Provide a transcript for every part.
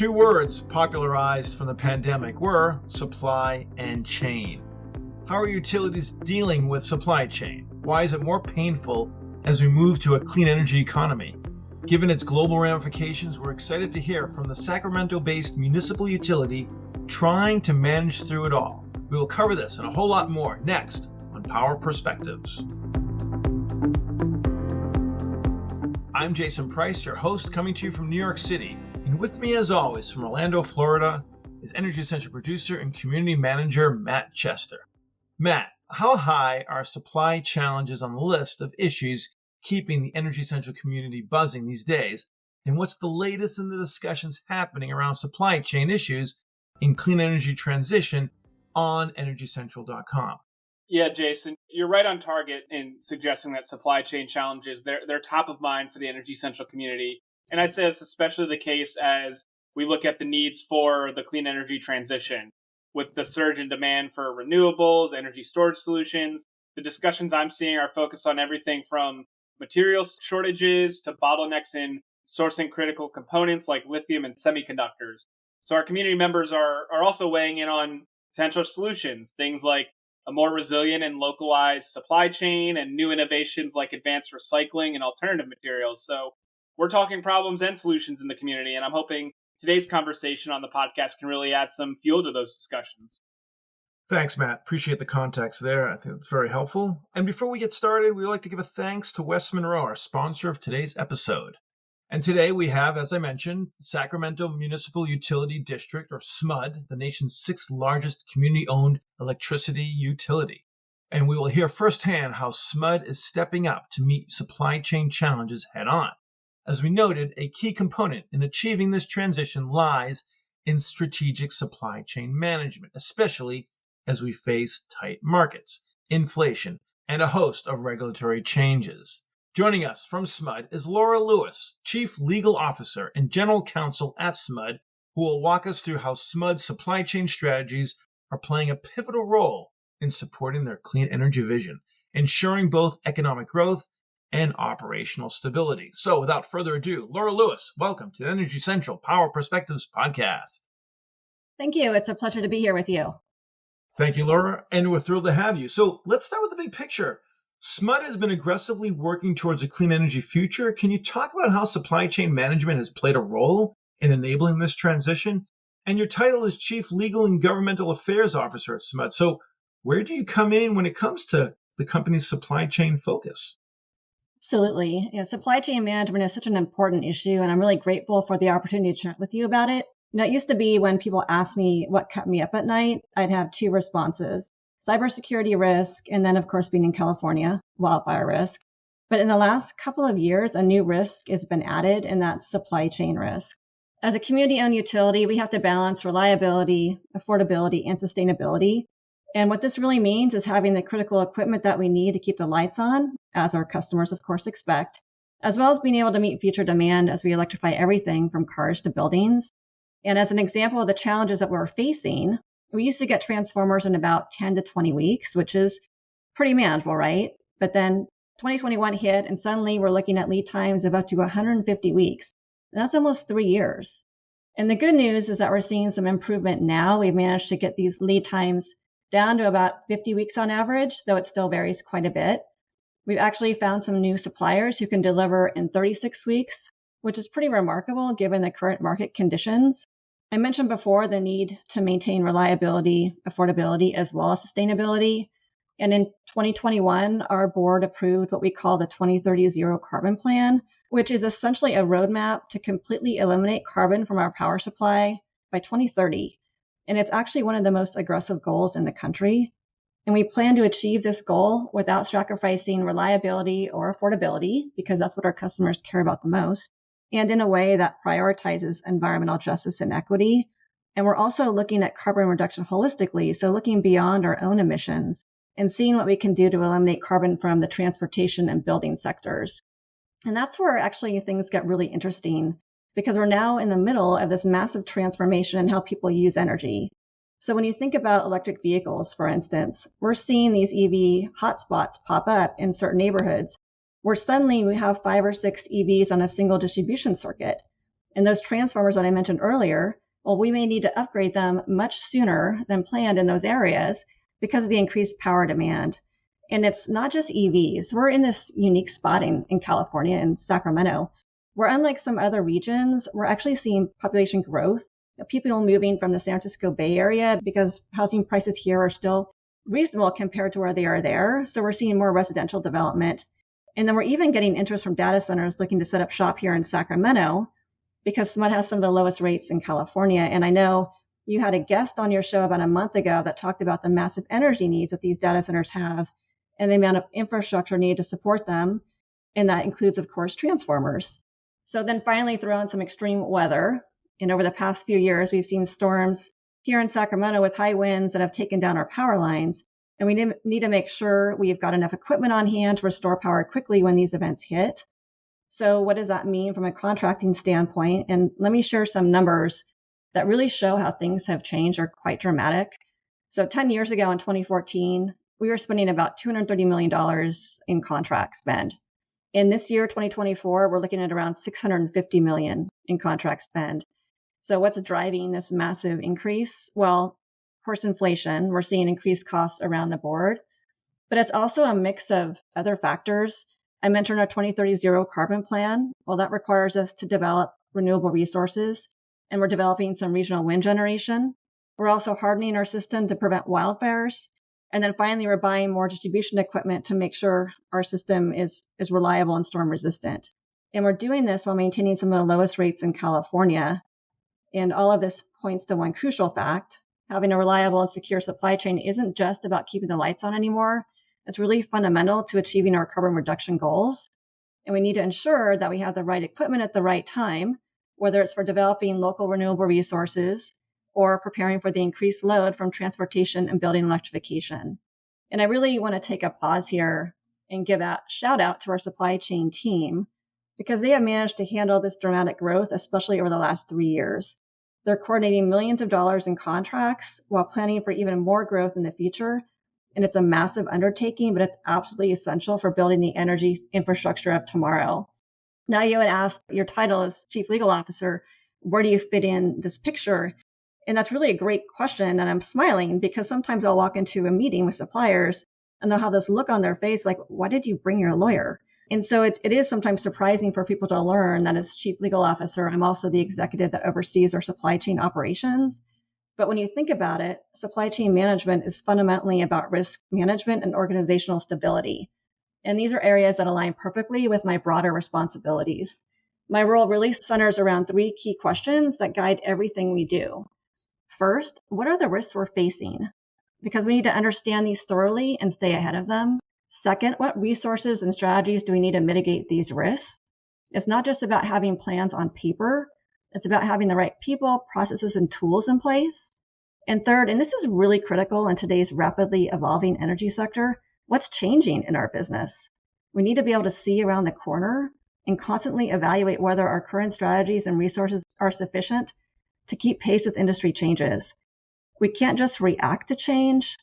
Two words popularized from the pandemic were supply and chain. How are utilities dealing with supply chain? Why is it more painful as we move to a clean energy economy? Given its global ramifications, we're excited to hear from the Sacramento-based municipal utility trying to manage through it all. We will cover this and a whole lot more next on Power Perspectives. I'm Jason Price, your host, coming to you from New York City. And with me, as always, from Orlando, Florida, is Energy Essential producer and community manager Matt Chester. Matt, how high are supply challenges on the list of issues keeping the Energy Essential community buzzing these days? And what's the latest in the discussions happening around supply chain issues in clean energy transition on EnergyCentral.com? Yeah, Jason, you're right on target in suggesting that supply chain challenges, they're top of mind for the Energy Essential community. And I'd say that's especially the case as we look at the needs for the clean energy transition. With the surge in demand for renewables, energy storage solutions, the discussions I'm seeing are focused on everything from materials shortages to bottlenecks in sourcing critical components like lithium and semiconductors. So our community members are also weighing in on potential solutions, things like a more resilient and localized supply chain and new innovations like advanced recycling and alternative materials. So we're talking problems and solutions in the community, and I'm hoping today's conversation on the podcast can really add some fuel to those discussions. Thanks, Matt. Appreciate the context there. I think it's very helpful. And before we get started, we'd like to give a thanks to West Monroe, our sponsor of today's episode. And today we have, as I mentioned, the Sacramento Municipal Utility District, or SMUD, the nation's sixth largest community-owned electricity utility. And we will hear firsthand how SMUD is stepping up to meet supply chain challenges head-on. As we noted, a key component in achieving this transition lies in strategic supply chain management, especially as we face tight markets, inflation, and a host of regulatory changes. Joining us from SMUD is Laura Lewis, Chief Legal Officer and General Counsel at SMUD, who will walk us through how SMUD's supply chain strategies are playing a pivotal role in supporting their clean energy vision, ensuring both economic growth and operational stability. So without further ado, Laura Lewis, welcome to the Energy Central Power Perspectives podcast. Thank you. It's a pleasure to be here with you. Thank you, Laura, and we're thrilled to have you. So let's start with the big picture. SMUD has been aggressively working towards a clean energy future. Can you talk about how supply chain management has played a role in enabling this transition? And your title is Chief Legal and Governmental Affairs Officer at SMUD. So where do you come in when it comes to the company's supply chain focus? Absolutely. Supply chain management is such an important issue, and I'm really grateful for the opportunity to chat with you about it. It used to be when people asked me what kept me up at night, I'd have two responses: cybersecurity risk, and then, of course, being in California, wildfire risk. But in the last couple of years, a new risk has been added, and that's supply chain risk. As a community-owned utility, we have to balance reliability, affordability, and sustainability. And what this really means is having the critical equipment that we need to keep the lights on, as our customers, of course, expect, as well as being able to meet future demand as we electrify everything from cars to buildings. And as an example of the challenges that we're facing, we used to get transformers in about 10 to 20 weeks, which is pretty manageable, right? But then 2021 hit, and suddenly we're looking at lead times of up to 150 weeks. And that's almost 3 years. And the good news is that we're seeing some improvement now. We've managed to get these lead times down to about 50 weeks on average, though it still varies quite a bit. We've actually found some new suppliers who can deliver in 36 weeks, which is pretty remarkable given the current market conditions. I mentioned before the need to maintain reliability, affordability, as well as sustainability. And in 2021, our board approved what we call the 2030 Zero Carbon Plan, which is essentially a roadmap to completely eliminate carbon from our power supply by 2030. And it's actually one of the most aggressive goals in the country. And we plan to achieve this goal without sacrificing reliability or affordability, because that's what our customers care about the most, and in a way that prioritizes environmental justice and equity. And we're also looking at carbon reduction holistically, so looking beyond our own emissions and seeing what we can do to eliminate carbon from the transportation and building sectors. And that's where actually things get really interesting, because we're now in the middle of this massive transformation in how people use energy. So when you think about electric vehicles, for instance, we're seeing these EV hotspots pop up in certain neighborhoods where suddenly we have 5 or 6 EVs on a single distribution circuit. And those transformers that I mentioned earlier, well, we may need to upgrade them much sooner than planned in those areas because of the increased power demand. And it's not just EVs. We're in this unique spot in California and Sacramento, where unlike some other regions, we're actually seeing population growth, people moving from the San Francisco Bay Area because housing prices here are still reasonable compared to where they are there. So we're seeing more residential development. And then we're even getting interest from data centers looking to set up shop here in Sacramento because SMUD has some of the lowest rates in California. And I know you had a guest on your show about a month ago that talked about the massive energy needs that these data centers have and the amount of infrastructure needed to support them. And that includes, of course, transformers. So then finally throw in some extreme weather. And over the past few years, we've seen storms here in Sacramento with high winds that have taken down our power lines. And we need to make sure we've got enough equipment on hand to restore power quickly when these events hit. So what does that mean from a contracting standpoint? And let me share some numbers that really show how things have changed or quite dramatic. So 10 years ago in 2014, we were spending about $230 million in contract spend. In this year, 2024, we're looking at around $650 million in contract spend. So what's driving this massive increase? Well, of course, inflation. We're seeing increased costs around the board, but it's also a mix of other factors. I mentioned our 2030 zero carbon plan. Well, that requires us to develop renewable resources, and we're developing some regional wind generation. We're also hardening our system to prevent wildfires. And then finally, we're buying more distribution equipment to make sure our system is reliable and storm resistant. And we're doing this while maintaining some of the lowest rates in California. And all of this points to one crucial fact. Having a reliable and secure supply chain isn't just about keeping the lights on anymore. It's really fundamental to achieving our carbon reduction goals. And we need to ensure that we have the right equipment at the right time, whether it's for developing local renewable resources or preparing for the increased load from transportation and building electrification. And I really want to take a pause here and give a shout out to our supply chain team because they have managed to handle this dramatic growth, especially over the last 3 years. They're coordinating millions of dollars in contracts while planning for even more growth in the future. And it's a massive undertaking, but it's absolutely essential for building the energy infrastructure of tomorrow. Now you would ask, your title as Chief Legal Officer, where do you fit in this picture? And that's really a great question. And I'm smiling because sometimes I'll walk into a meeting with suppliers and they'll have this look on their face like, why did you bring your lawyer? And so it is sometimes surprising for people to learn that as Chief Legal Officer, I'm also the executive that oversees our supply chain operations. But when you think about it, supply chain management is fundamentally about risk management and organizational stability. And these are areas that align perfectly with my broader responsibilities. My role really centers around 3 key questions that guide everything we do. First, what are the risks we're facing? Because we need to understand these thoroughly and stay ahead of them. Second, what resources and strategies do we need to mitigate these risks? It's not just about having plans on paper. It's about having the right people, processes, and tools in place. And third, and this is really critical in today's rapidly evolving energy sector, what's changing in our business? We need to be able to see around the corner and constantly evaluate whether our current strategies and resources are sufficient to keep pace with industry changes. We can't just react to change.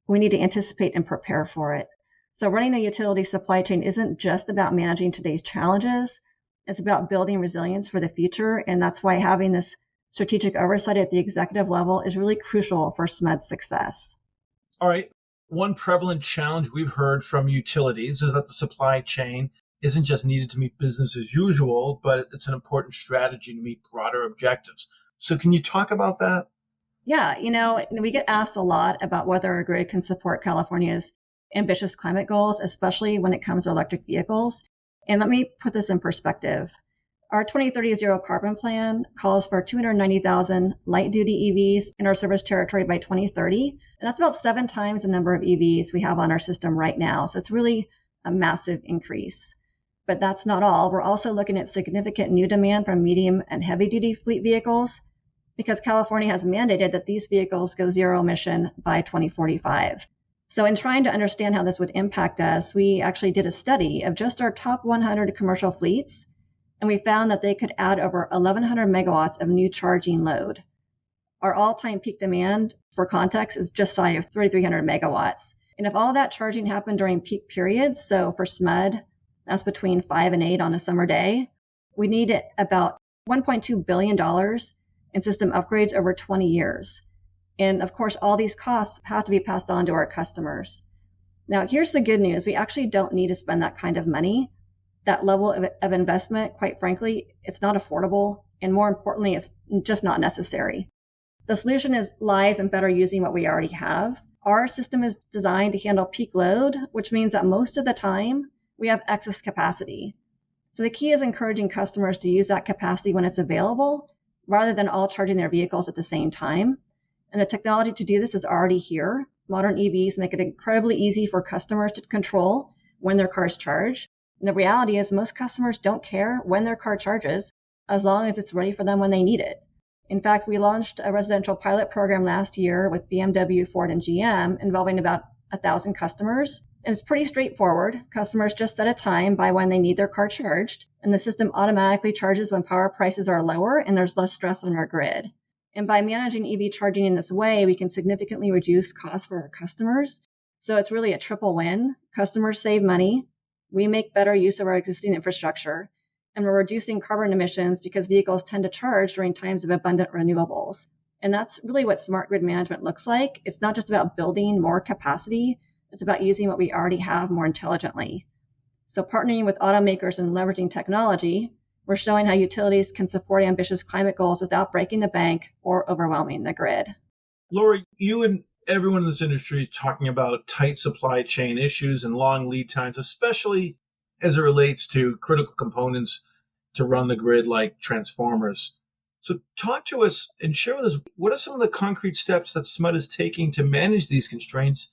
We need to anticipate and prepare for it. So running a utility supply chain isn't just about managing today's challenges. It's about building resilience for the future. And that's why having this strategic oversight at the executive level is really crucial for SMUD's success. All right. One prevalent challenge we've heard from utilities is that the supply chain isn't just needed to meet business as usual, but it's an important strategy to meet broader objectives. So can you talk about that? Yeah, we get asked a lot about whether our grid can support California's ambitious climate goals, especially when it comes to electric vehicles. And let me put this in perspective. Our 2030 zero carbon plan calls for 290,000 light-duty EVs in our service territory by 2030. And that's about 7 times the number of EVs we have on our system right now. So it's really a massive increase. But that's not all. We're also looking at significant new demand from medium and heavy-duty fleet vehicles because California has mandated that these vehicles go zero emission by 2045. So in trying to understand how this would impact us, we actually did a study of just our top 100 commercial fleets, and we found that they could add over 1,100 megawatts of new charging load. Our all-time peak demand, for context, is just shy of 3,300 megawatts. And if all that charging happened during peak periods, so for SMUD, that's between 5 and 8 on a summer day, we need about $1.2 billion in system upgrades over 20 years. And of course, all these costs have to be passed on to our customers. Now, here's the good news. We actually don't need to spend that kind of money. That level of investment, quite frankly, it's not affordable. And more importantly, it's just not necessary. The solution lies in better using what we already have. Our system is designed to handle peak load, which means that most of the time we have excess capacity. So the key is encouraging customers to use that capacity when it's available, rather than all charging their vehicles at the same time. And the technology to do this is already here. Modern EVs make it incredibly easy for customers to control when their cars charge. And the reality is most customers don't care when their car charges, as long as it's ready for them when they need it. In fact, we launched a residential pilot program last year with BMW, Ford, and GM involving about 1,000 customers. And it's pretty straightforward. Customers just set a time by when they need their car charged, and the system automatically charges when power prices are lower and there's less stress on our grid. And by managing EV charging in this way, we can significantly reduce costs for our customers. So it's really a triple win. Customers save money, we make better use of our existing infrastructure, and we're reducing carbon emissions because vehicles tend to charge during times of abundant renewables. And that's really what smart grid management looks like. It's not just about building more capacity, it's about using what we already have more intelligently. So partnering with automakers and leveraging technology, we're showing how utilities can support ambitious climate goals without breaking the bank or overwhelming the grid. Laura, you and everyone in this industry is talking about tight supply chain issues and long lead times, especially as it relates to critical components to run the grid like transformers. So talk to us and share with us, what are some of the concrete steps that SMUD is taking to manage these constraints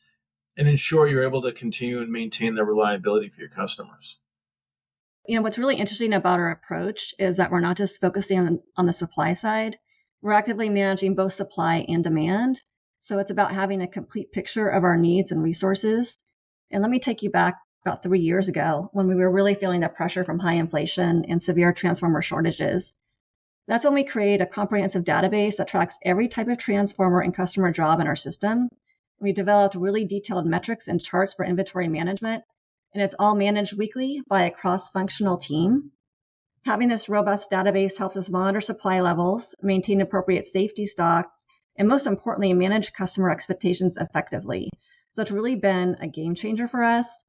and ensure you're able to continue and maintain the reliability for your customers? What's really interesting about our approach is that we're not just focusing on the supply side. We're actively managing both supply and demand. So it's about having a complete picture of our needs and resources. And let me take you back about 3 years ago when we were really feeling the pressure from high inflation and severe transformer shortages. That's when we created a comprehensive database that tracks every type of transformer and customer job in our system. We developed really detailed metrics and charts for inventory management, and it's all managed weekly by a cross-functional team. Having this robust database helps us monitor supply levels, maintain appropriate safety stocks, and most importantly, manage customer expectations effectively. So it's really been a game changer for us.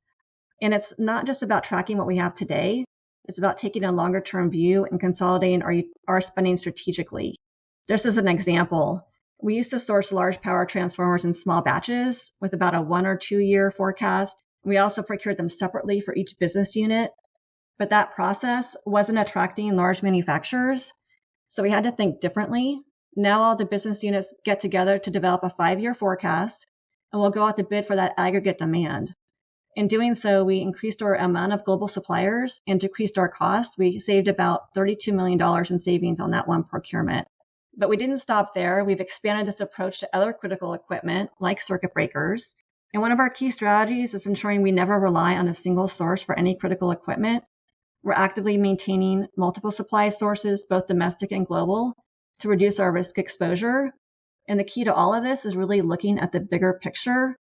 And it's not just about tracking what we have today. It's about taking a longer term view and consolidating our spending strategically. Just as an example, we used to source large power transformers in small batches with about a 1 or 2 year forecast. We also procured them separately for each business unit. But that process wasn't attracting large manufacturers. So we had to think differently. Now all the business units get together to develop a 5-year forecast, and we'll go out to bid for that aggregate demand. In doing so, we increased our amount of global suppliers and decreased our costs. We saved about $32 million in savings on that one procurement. But we didn't stop there. We've expanded this approach to other critical equipment like circuit breakers. And one of our key strategies is ensuring we never rely on a single source for any critical equipment. We're actively maintaining multiple supply sources, both domestic and global, to reduce our risk exposure. And the key to all of this is really looking at the bigger picture.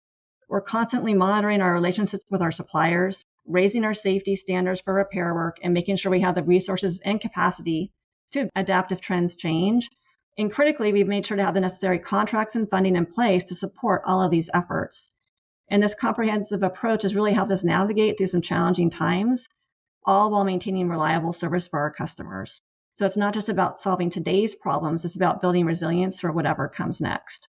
We're constantly monitoring our relationships with our suppliers, raising our safety standards for repair work, and making sure we have the resources and capacity to adapt if trends change. And critically, we've made sure to have the necessary contracts and funding in place to support all of these efforts. And this comprehensive approach has really helped us navigate through some challenging times, all while maintaining reliable service for our customers. So it's not just about solving today's problems, it's about building resilience for whatever comes next.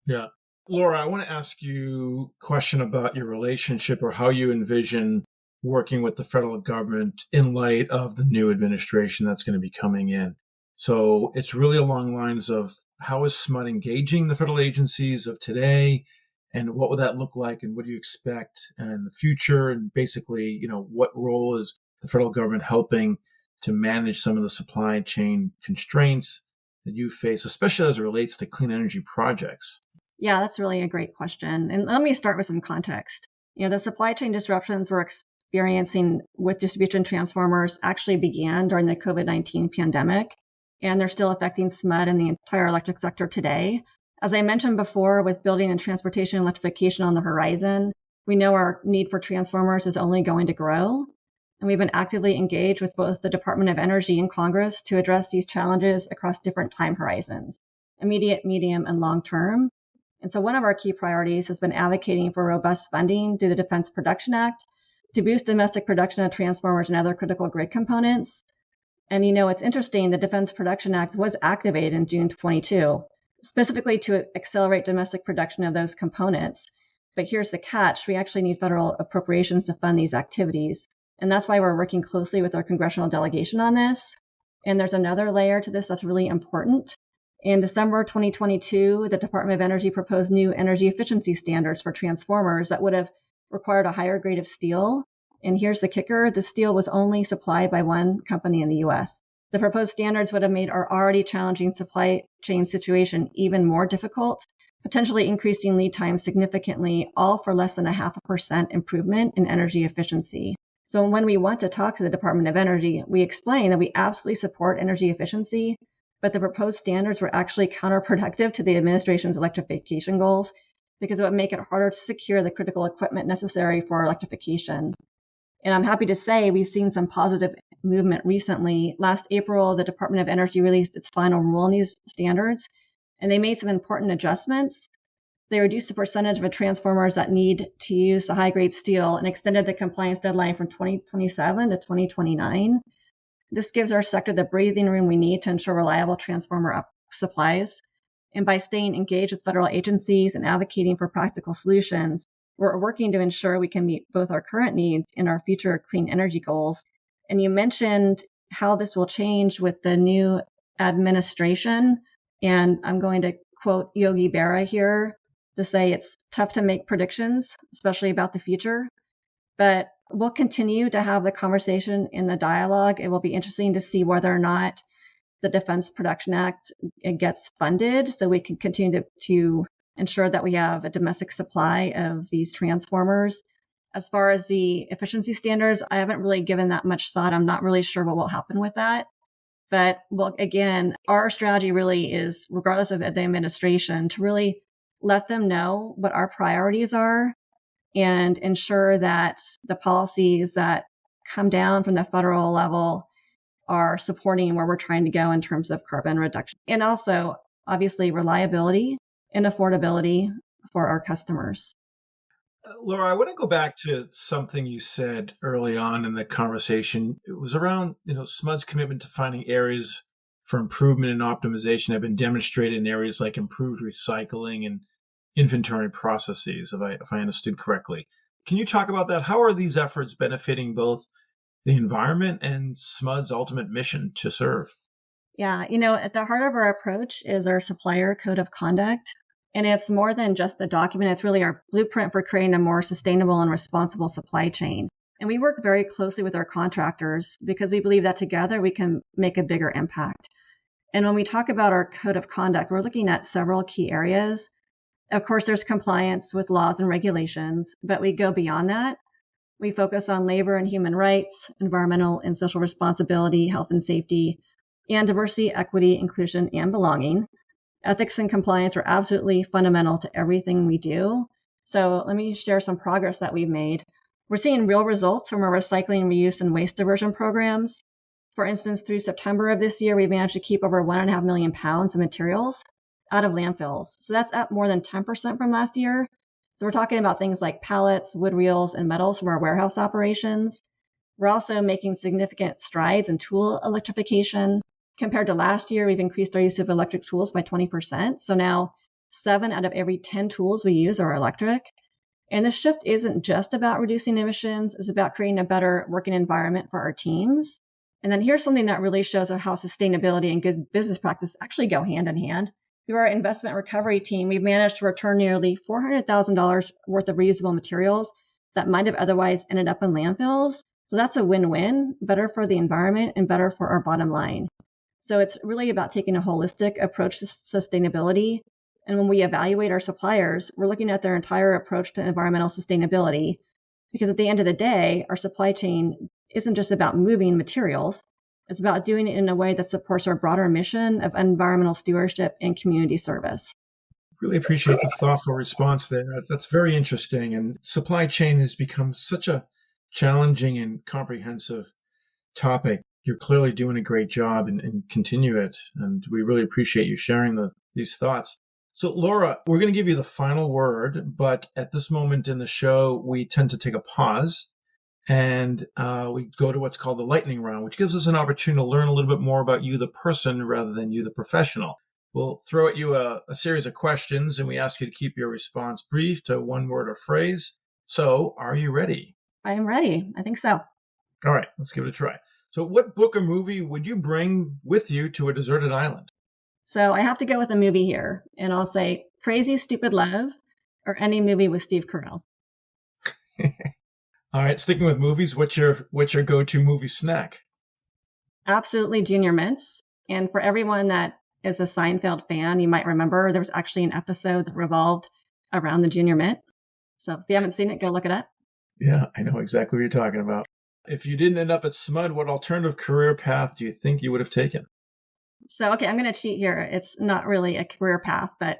Yeah. Laura, I want to ask you a question about your relationship or how you envision working with the federal government in light of the new administration that's going to be coming in. So it's really along lines of how is SMUD engaging the federal agencies of today, and what would that look like, and what do you expect in the future? And basically, what role is the federal government helping to manage some of the supply chain constraints that you face, especially as it relates to clean energy projects? Yeah, that's really a great question. And let me start with some context. The supply chain disruptions we're experiencing with distribution transformers actually began during the COVID-19 pandemic, and they're still affecting SMUD and the entire electric sector today. As I mentioned before, with building and transportation electrification on the horizon, we know our need for transformers is only going to grow. And we've been actively engaged with both the Department of Energy and Congress to address these challenges across different time horizons, immediate, medium, and long term. And so one of our key priorities has been advocating for robust funding through the Defense Production Act to boost domestic production of transformers and other critical grid components. And it's interesting, the Defense Production Act was activated in June 22, specifically to accelerate domestic production of those components. But here's the catch, we actually need federal appropriations to fund these activities. And that's why we're working closely with our congressional delegation on this. And there's another layer to this that's really important. In December 2022, the Department of Energy proposed new energy efficiency standards for transformers that would have required a higher grade of steel. And here's the kicker, the steel was only supplied by one company in the US. The proposed standards would have made our already challenging supply chain situation even more difficult, potentially increasing lead times significantly, all for less than 0.5% improvement in energy efficiency. So when we want to talk to the Department of Energy, we explain that we absolutely support energy efficiency, but the proposed standards were actually counterproductive to the administration's electrification goals because it would make it harder to secure the critical equipment necessary for electrification. And I'm happy to say we've seen some positive movement recently. Last April, the Department of Energy released its final rule on these standards, and they made some important adjustments. They reduced the percentage of transformers that need to use the high-grade steel and extended the compliance deadline from 2027 to 2029. This gives our sector the breathing room we need to ensure reliable transformer supplies. And by staying engaged with federal agencies and advocating for practical solutions, we're working to ensure we can meet both our current needs and our future clean energy goals. And you mentioned how this will change with the new administration. And I'm going to quote Yogi Berra here to say it's tough to make predictions, especially about the future. But we'll continue to have the conversation in the dialogue. It will be interesting to see whether or not the Defense Production Act gets funded so we can continue to ensure that we have a domestic supply of these transformers. As far as the efficiency standards, I haven't really given that much thought. I'm not really sure what will happen with that. But well, again, our strategy really is, regardless of the administration, to really let them know what our priorities are and ensure that the policies that come down from the federal level are supporting where we're trying to go in terms of carbon reduction. And also, obviously, reliability and affordability for our customers. Laura, I want to go back to something you said early on in the conversation. It was around, SMUD's commitment to finding areas for improvement and optimization have been demonstrated in areas like improved recycling and inventory processes, if I understood correctly. Can you talk about that? How are these efforts benefiting both the environment and SMUD's ultimate mission to serve? Yeah, at the heart of our approach is our supplier code of conduct. And it's more than just a document. It's really our blueprint for creating a more sustainable and responsible supply chain. And we work very closely with our contractors because we believe that together we can make a bigger impact. And when we talk about our code of conduct, we're looking at several key areas. Of course, there's compliance with laws and regulations, but we go beyond that. We focus on labor and human rights, environmental and social responsibility, health and safety, and diversity, equity, inclusion, and belonging. Ethics and compliance are absolutely fundamental to everything we do. So let me share some progress that we've made. We're seeing real results from our recycling, reuse, and waste diversion programs. For instance, through September of this year, we managed to keep over 1.5 million pounds of materials out of landfills. So that's up more than 10% from last year. So we're talking about things like pallets, wood reels, and metals from our warehouse operations. We're also making significant strides in tool electrification. Compared to last year, we've increased our use of electric tools by 20%. So now 7 out of every 10 tools we use are electric. And this shift isn't just about reducing emissions, it's about creating a better working environment for our teams. And then here's something that really shows how sustainability and good business practice actually go hand in hand. Through our investment recovery team, we've managed to return nearly $400,000 worth of reusable materials that might have otherwise ended up in landfills. So that's a win-win, better for the environment and better for our bottom line. So it's really about taking a holistic approach to sustainability. And when we evaluate our suppliers, we're looking at their entire approach to environmental sustainability. Because at the end of the day, our supply chain isn't just about moving materials. It's about doing it in a way that supports our broader mission of environmental stewardship and community service. Really appreciate the thoughtful response there. That's very interesting. And supply chain has become such a challenging and comprehensive topic. You're clearly doing a great job and continue it. And we really appreciate you sharing these thoughts. So, Laura, we're going to give you the final word, but at this moment in the show, we tend to take a pause and we go to what's called the lightning round, which gives us an opportunity to learn a little bit more about you, the person, rather than you, the professional. We'll throw at you a series of questions, and we ask you to keep your response brief to one word or phrase. So, are you ready? I am ready. I think so. All right, let's give it a try. So what book or movie would you bring with you to a deserted island? So I have to go with a movie here, and I'll say Crazy Stupid Love or any movie with Steve Carell. All right, sticking with movies, what's your go-to movie snack? Absolutely Junior Mints. And for everyone that is a Seinfeld fan, you might remember there was actually an episode that revolved around the Junior Mint. So if you haven't seen it, go look it up. Yeah, I know exactly what you're talking about. If you didn't end up at SMUD, what alternative career path do you think you would have taken? So, okay, I'm going to cheat here. It's not really a career path, but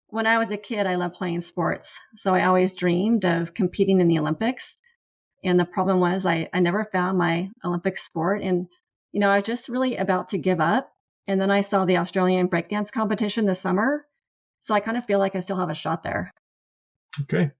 when I was a kid, I loved playing sports. So I always dreamed of competing in the Olympics. And the problem was I never found my Olympic sport. And, I was just really about to give up. And then I saw the Australian breakdance competition this summer. So I kind of feel like I still have a shot there. Okay.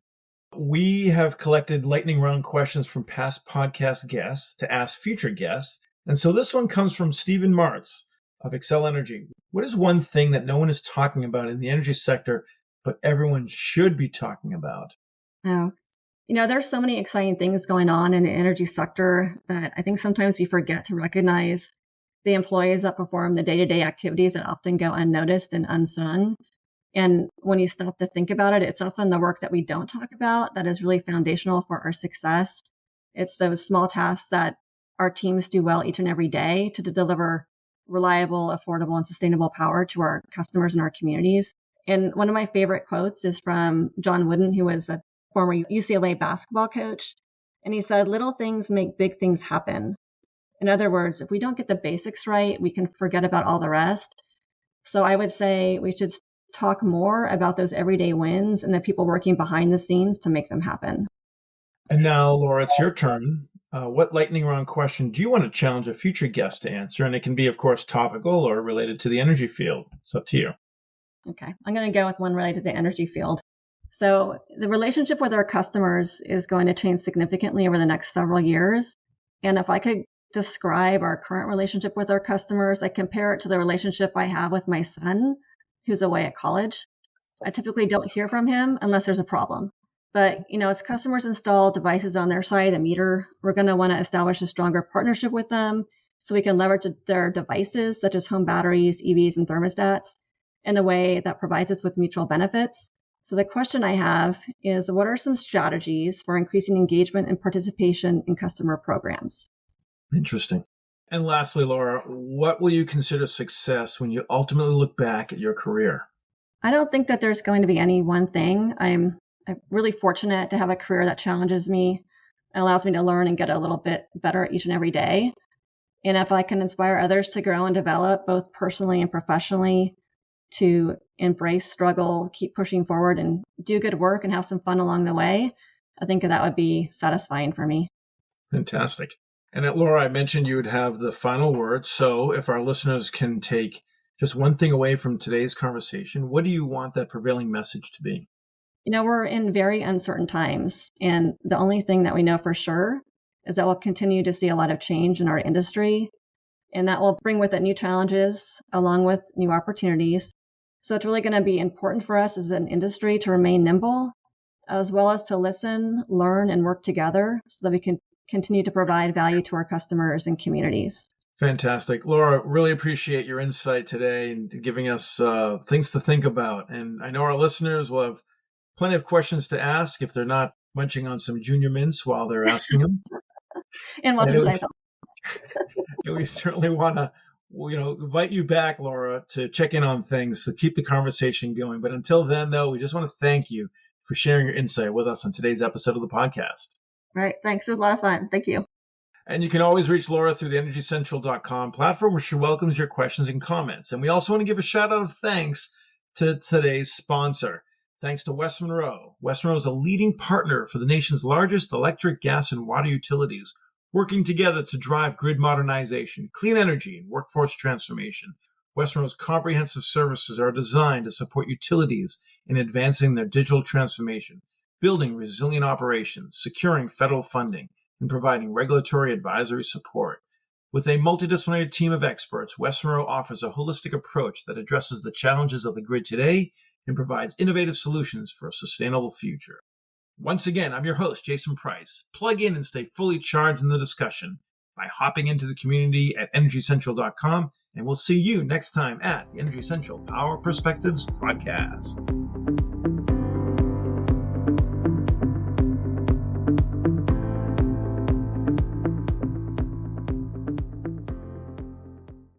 We have collected lightning round questions from past podcast guests to ask future guests. And so this one comes from Stephen Martz of Excel Energy. What is one thing that no one is talking about in the energy sector, but everyone should be talking about? Oh, there's so many exciting things going on in the energy sector that I think sometimes we forget to recognize the employees that perform the day-to-day activities that often go unnoticed and unsung. And when you stop to think about it, it's often the work that we don't talk about that is really foundational for our success. It's those small tasks that our teams do well each and every day to deliver reliable, affordable, and sustainable power to our customers and our communities. And one of my favorite quotes is from John Wooden, who was a former UCLA basketball coach. And he said, "Little things make big things happen." In other words, if we don't get the basics right, we can forget about all the rest. So I would say we should talk more about those everyday wins and the people working behind the scenes to make them happen. And now, Laura, it's your turn. What lightning round question do you want to challenge a future guest to answer? And it can be, of course, topical or related to the energy field. It's up to you. Okay, I'm going to go with one related to the energy field. So the relationship with our customers is going to change significantly over the next several years. And if I could describe our current relationship with our customers, I compare it to the relationship I have with my son, who's away at college. I typically don't hear from him unless there's a problem. But, as customers install devices on their side, a meter, we're going to want to establish a stronger partnership with them so we can leverage their devices, such as home batteries, EVs, and thermostats, in a way that provides us with mutual benefits. So the question I have is, what are some strategies for increasing engagement and participation in customer programs? Interesting. And lastly, Laura, what will you consider success when you ultimately look back at your career? I don't think that there's going to be any one thing. I'm really fortunate to have a career that challenges me and allows me to learn and get a little bit better each and every day. And if I can inspire others to grow and develop both personally and professionally, to embrace struggle, keep pushing forward and do good work and have some fun along the way, I think that would be satisfying for me. Fantastic. And Laura, I mentioned you would have the final word. So if our listeners can take just one thing away from today's conversation, what do you want that prevailing message to be? We're in very uncertain times, and the only thing that we know for sure is that we'll continue to see a lot of change in our industry, and that will bring with it new challenges along with new opportunities. So it's really going to be important for us as an industry to remain nimble, as well as to listen, learn, and work together so that we can continue to provide value to our customers and communities. Fantastic. Laura, really appreciate your insight today and giving us things to think about. And I know our listeners will have plenty of questions to ask if they're not munching on some Junior Mints while they're asking them. And watching Seinfeld. We certainly want to invite you back, Laura, to check in on things, to keep the conversation going. But until then, though, we just want to thank you for sharing your insight with us on today's episode of the podcast. All right. Thanks. It was a lot of fun. Thank you. And you can always reach Laura through the EnergyCentral.com platform, where she welcomes your questions and comments. And we also want to give a shout out of thanks to today's sponsor. thanks to West Monroe. West Monroe is a leading partner for the nation's largest electric, gas, and water utilities, working together to drive grid modernization, clean energy, and workforce transformation. West Monroe's comprehensive services are designed to support utilities in advancing their digital transformation, building resilient operations, securing federal funding, and providing regulatory advisory support. With a multidisciplinary team of experts, West Monroe offers a holistic approach that addresses the challenges of the grid today and provides innovative solutions for a sustainable future. Once again, I'm your host, Jason Price. Plug in and stay fully charged in the discussion by hopping into the community at energycentral.com, and we'll see you next time at the Energy Central Power Perspectives Podcast.